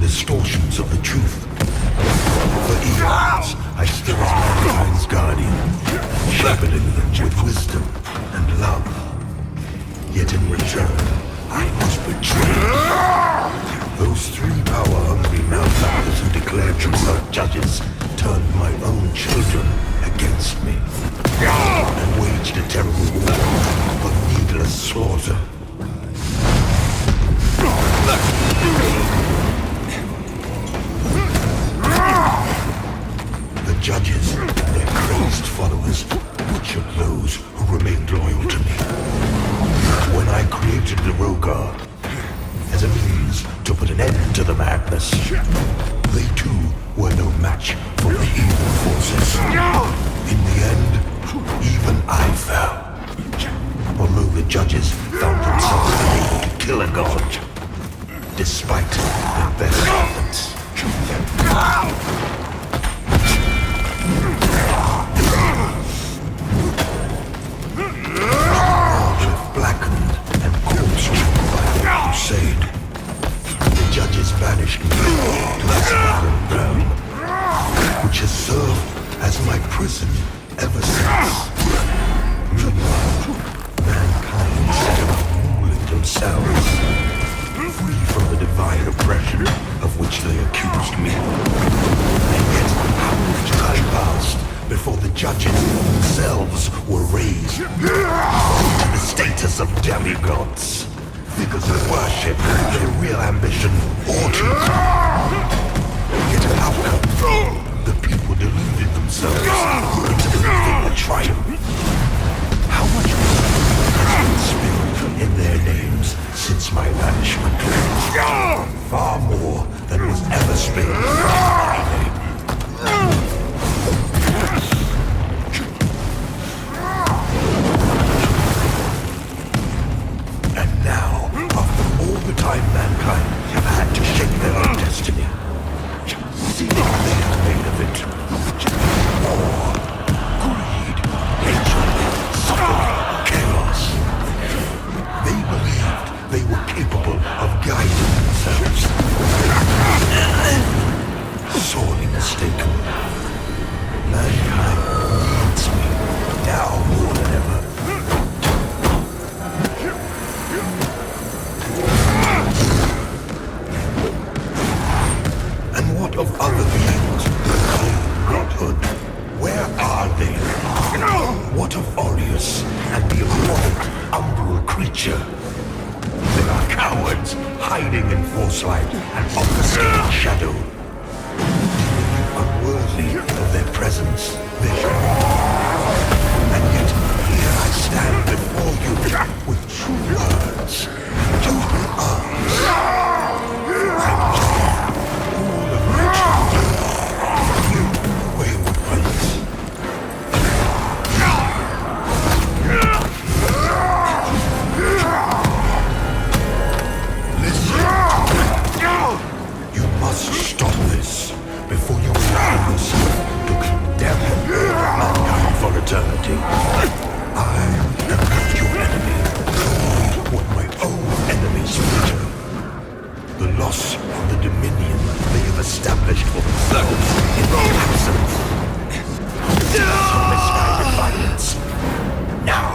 distortions of the truth. For eons, I stood as mankind's guardian, shepherding them with wisdom and love. Yet in return, I was betrayed. Those three power-hungry malefactors who declared themselves judges turned my own children against me, and waged a terrible war of needless slaughter. The judges and their crazed followers butchered those who remained loyal to me. When I created the Rogar as a means to put an end to the madness, they too were no match for the evil forces. In the end, even I fell. Although the judges found themselves unable to kill a god, despite their best efforts. Left blackened and corpse-choked by the crusade, the judges banished me to this barren realm, which has served as my prison ever since. Meanwhile, mankind set about ruling themselves, free from the divine oppression of which they accused me. And yet, how much time passed before the judges themselves were raised to the status of demigods, figures of worship their real ambition or duty. Yet how come the people deluded themselves into believing a triumph? How much has been spilled in their names since my banishment? Far more than was ever spilled in my name. And now, after all the time mankind have had to shape their own destiny, see what they have made of it. War, greed, hatred, suffering, chaos. They believed they were capable of guiding themselves. Sorely mistaken. Mankind needs me now more than ever. And what of other beings who claim godhood? Where are they? What of Aureus and the abhorrent umbral creature? They are cowards, hiding in foresight and obfuscating shadow. Unworthy of their presence, vision. And yet, here I stand before you with true words, true arms. I'm all of my children, you wayward ones. Listen, you must stop this before you allow yourself to condemn mankind for eternity. I am not your enemy, nor what my own enemies fear. The loss of the dominion they have established for themselves in the absence. Misguided violence. Now.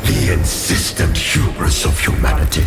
The insistent hubris of humanity.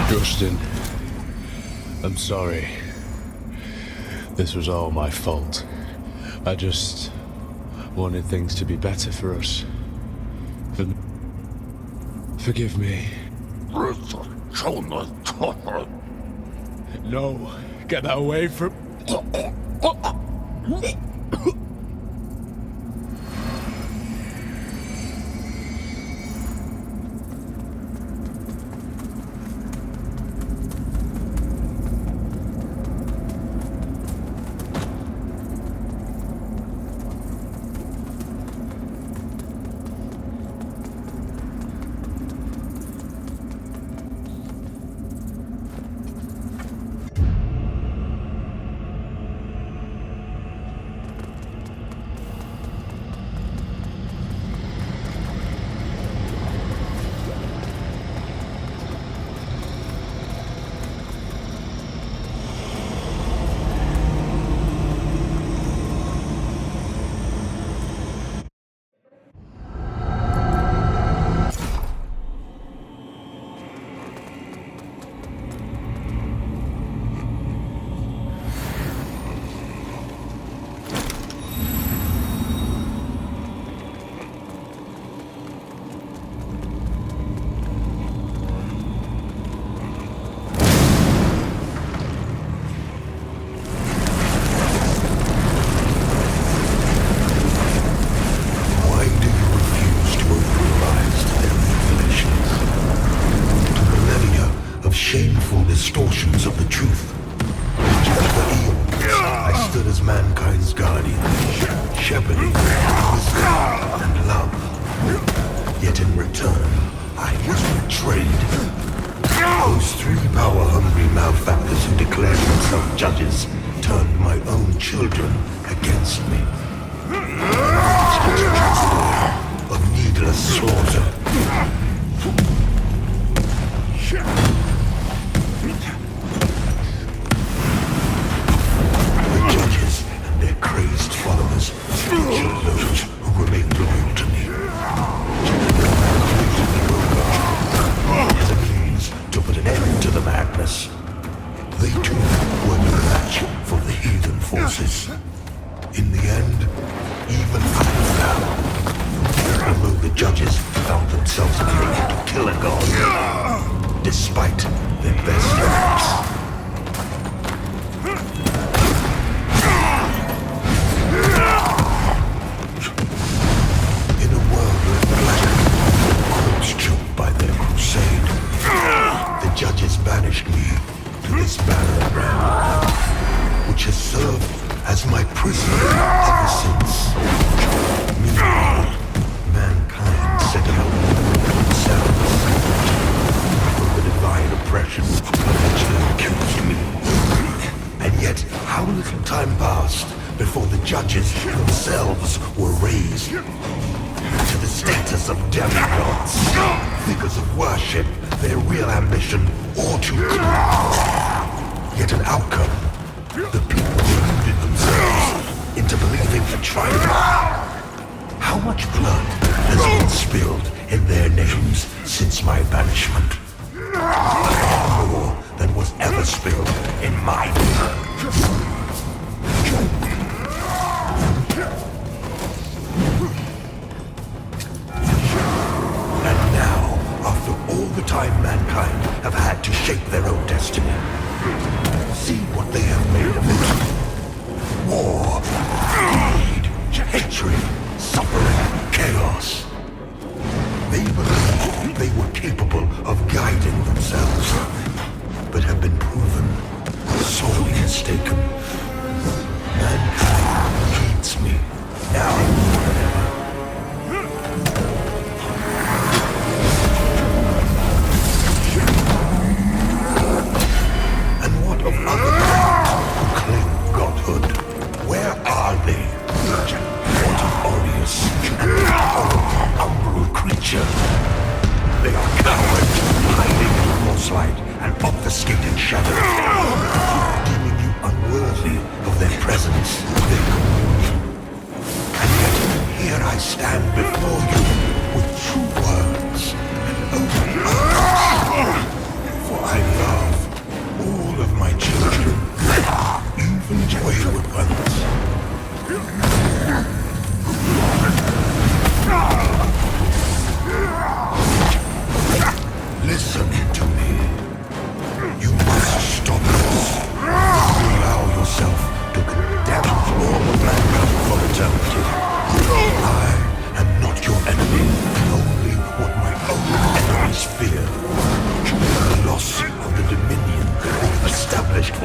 Justin, I'm sorry. This was all my fault. I just wanted things to be better for us. Forgive me. No, get away from... Shameful distortions of the truth. For eons, I stood as mankind's guardian, shepherding wisdom and love. Yet in return, I was betrayed. Those three power-hungry malefactors who declared themselves judges turned my own children against me. Of needless slaughter. Their crazed followers featured those who remained loyal to me. As a means to put an end to the madness. They too were no match for the heathen forces. In the end, even I fell. Although the judges found themselves able to kill a god, despite their best efforts. Judges banished me to this barren ground, which has served as my prison ever since. Meanwhile, mankind set out themselves for the divine oppression of which they accused me. And yet, how little time passed before the judges themselves were raised to the status of demigods, figures of worship, their real ambition or to kill. Yet an outcome, the people deluded themselves into believing a triumph. How much blood has been spilled in their names since my banishment? More than was ever spilled in my name. The time mankind have had to shape their own destiny. See what they have made of it. War, greed, hatred, suffering, chaos. They believed they were capable of guiding themselves, but have been proven sorely mistaken. Mankind hates me now more than ever. Of other who claim godhood, where are they? What of Aureus and the umbral creature? They are cowards, hiding in false light and obfuscated shadows, deeming you unworthy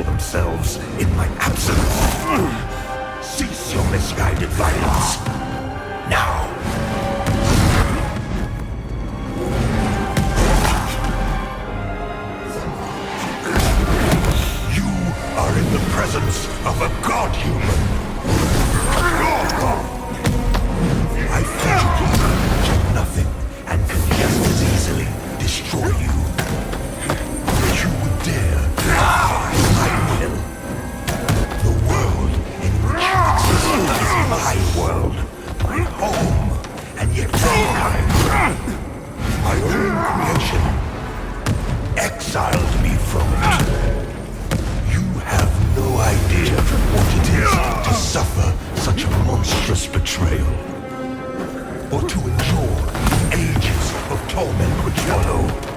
for themselves in my absence. Cease your misguided violence. Now. You are in the presence of a god-human. I physically do nothing and can just as easily destroy you. You would dare defy my will. The world in which you exist is my world, my home, and yet mankind, my own creation, exiled me from it. You have no idea what it is to suffer such a monstrous betrayal, or to endure the ages of torment which follow.